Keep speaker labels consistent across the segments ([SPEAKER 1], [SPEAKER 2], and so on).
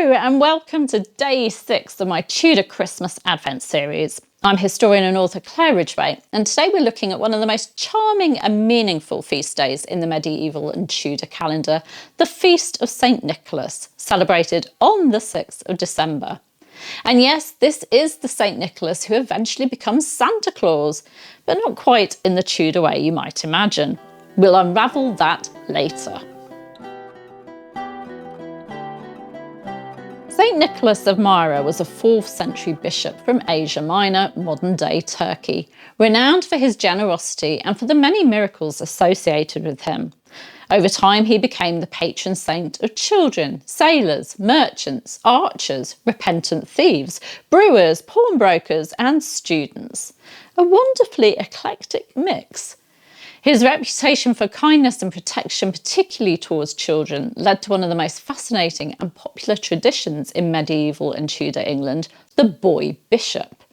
[SPEAKER 1] Hello and welcome to day 6 of my Tudor Christmas Advent series. I'm historian and author Claire Ridgway, and today we're looking at one of the most charming and meaningful feast days in the medieval and Tudor calendar, the Feast of St Nicholas, celebrated on the 6th of December. And yes, this is the St Nicholas who eventually becomes Santa Claus, but not quite in the Tudor way you might imagine. We'll unravel that later. St Nicholas of Myra was a 4th century bishop from Asia Minor, modern-day Turkey, renowned for his generosity and for the many miracles associated with him. Over time, he became the patron saint of children, sailors, merchants, archers, repentant thieves, brewers, pawnbrokers, and students. A wonderfully eclectic mix. His reputation for kindness and protection, particularly towards children, led to one of the most fascinating and popular traditions in medieval and Tudor England, the boy bishop.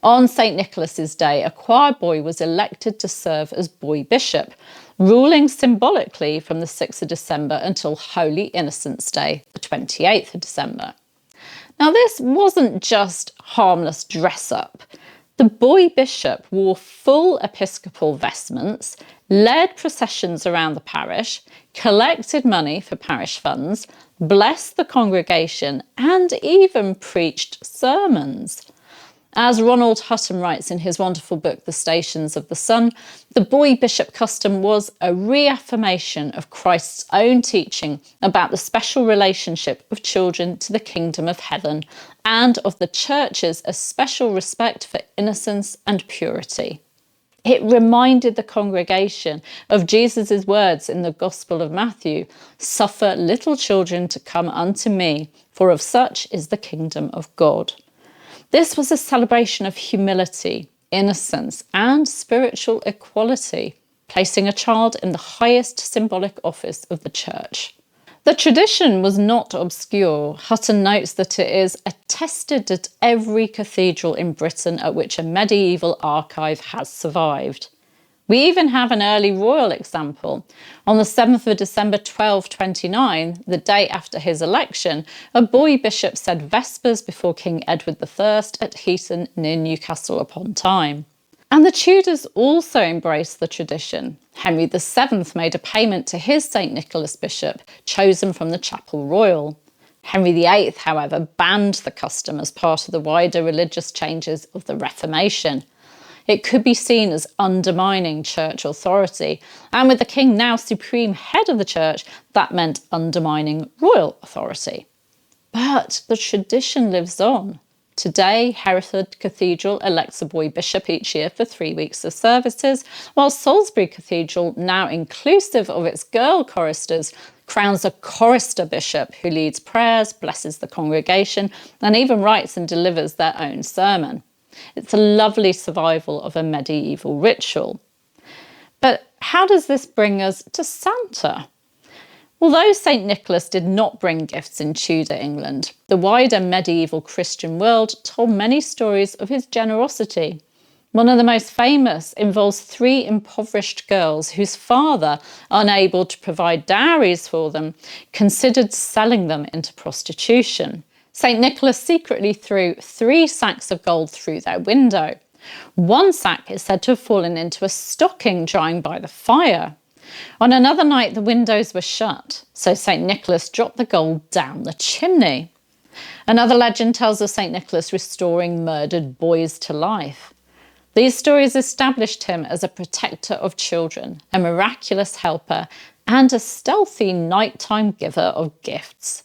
[SPEAKER 1] On St Nicholas's Day, a choir boy was elected to serve as boy bishop, ruling symbolically from the 6th of December until Holy Innocents' Day, the 28th of December. Now, this wasn't just harmless dress-up. The boy bishop wore full episcopal vestments, led processions around the parish, collected money for parish funds, blessed the congregation, and even preached sermons. As Ronald Hutton writes in his wonderful book, The Stations of the Sun, the boy bishop custom was a reaffirmation of Christ's own teaching about the special relationship of children to the kingdom of heaven and of the church's especial respect for innocence and purity. It reminded the congregation of Jesus' words in the Gospel of Matthew, "Suffer little children to come unto me, for of such is the kingdom of God." This was a celebration of humility, innocence, and spiritual equality, placing a child in the highest symbolic office of the church. The tradition was not obscure. Hutton notes that it is attested at every cathedral in Britain at which a medieval archive has survived. We even have an early royal example. On the 7th of December 1229, the day after his election, a boy bishop said vespers before King Edward I at Heaton near Newcastle upon Tyne. And the Tudors also embraced the tradition. Henry VII made a payment to his St Nicholas bishop, chosen from the Chapel Royal. Henry VIII, however, banned the custom as part of the wider religious changes of the Reformation. It could be seen as undermining church authority, and with the king now supreme head of the church, that meant undermining royal authority. But the tradition lives on. Today, Hereford Cathedral elects a boy bishop each year for 3 weeks of services, while Salisbury Cathedral, now inclusive of its girl choristers, crowns a chorister bishop who leads prayers, blesses the congregation, and even writes and delivers their own sermon. It's a lovely survival of a medieval ritual. But how does this bring us to Santa? Although St Nicholas did not bring gifts in Tudor England, the wider medieval Christian world told many stories of his generosity. One of the most famous involves 3 impoverished girls whose father, unable to provide dowries for them, considered selling them into prostitution. St Nicholas secretly threw 3 sacks of gold through their window. One sack is said to have fallen into a stocking drying by the fire. On another night, the windows were shut, so St Nicholas dropped the gold down the chimney. Another legend tells of St Nicholas restoring murdered boys to life. These stories established him as a protector of children, a miraculous helper, and a stealthy nighttime giver of gifts.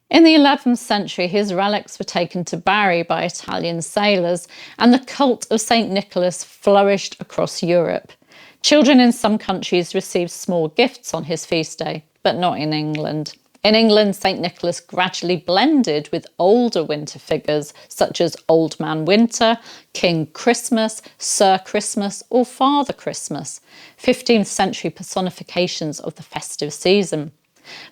[SPEAKER 1] In the 11th century, his relics were taken to Bari by Italian sailors, and the cult of St Nicholas flourished across Europe. Children in some countries received small gifts on his feast day, but not in England. In England, St Nicholas gradually blended with older winter figures such as Old Man Winter, King Christmas, Sir Christmas, or Father Christmas, 15th century personifications of the festive season.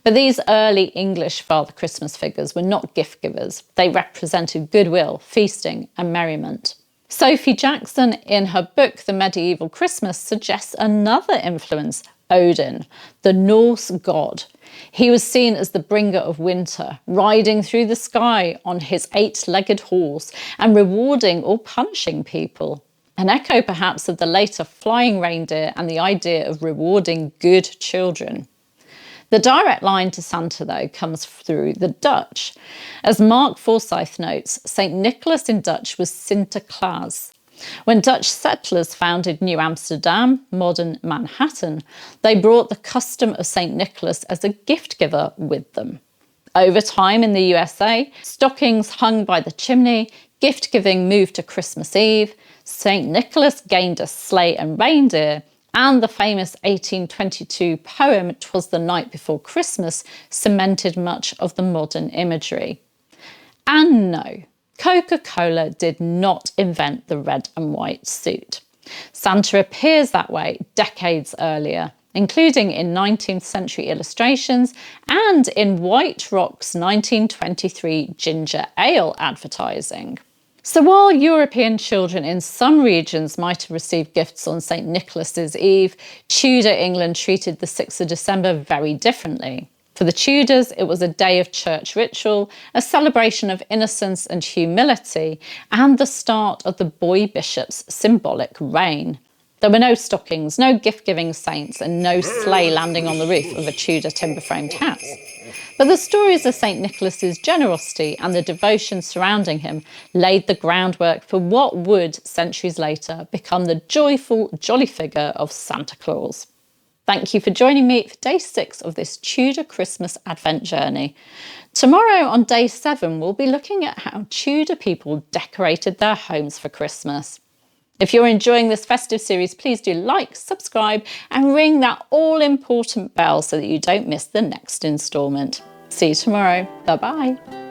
[SPEAKER 1] But these early English Father Christmas figures were not gift givers. They represented goodwill, feasting, and merriment. Sophie Jackson, in her book The Medieval Christmas, suggests another influence, Odin, the Norse god. He was seen as the bringer of winter, riding through the sky on his 8-legged horse and rewarding or punishing people. An echo perhaps of the later flying reindeer and the idea of rewarding good children. The direct line to Santa, though, comes through the Dutch. As Mark Forsyth notes, St Nicholas in Dutch was Santa Claus. When Dutch settlers founded New Amsterdam, modern Manhattan, they brought the custom of St Nicholas as a gift giver with them. Over time in the USA, stockings hung by the chimney, gift giving moved to Christmas Eve, St Nicholas gained a sleigh and reindeer, and the famous 1822 poem "'Twas the Night Before Christmas" cemented much of the modern imagery. And no, Coca-Cola did not invent the red and white suit. Santa appears that way decades earlier, including in 19th century illustrations and in White Rock's 1923 ginger ale advertising. So while European children in some regions might have received gifts on St Nicholas's Eve, Tudor England treated the 6th of December very differently. For the Tudors, it was a day of church ritual, a celebration of innocence and humility, and the start of the boy bishop's symbolic reign. There were no stockings, no gift-giving saints, and no sleigh landing on the roof of a Tudor timber-framed house. But the stories of St Nicholas's generosity and the devotion surrounding him laid the groundwork for what would, centuries later, become the joyful, jolly figure of Santa Claus. Thank you for joining me for day 6 of this Tudor Christmas Advent journey. Tomorrow on day 7, we'll be looking at how Tudor people decorated their homes for Christmas. If you're enjoying this festive series, please do like, subscribe and ring that all-important bell so that you don't miss the next instalment. See you tomorrow. Bye-bye.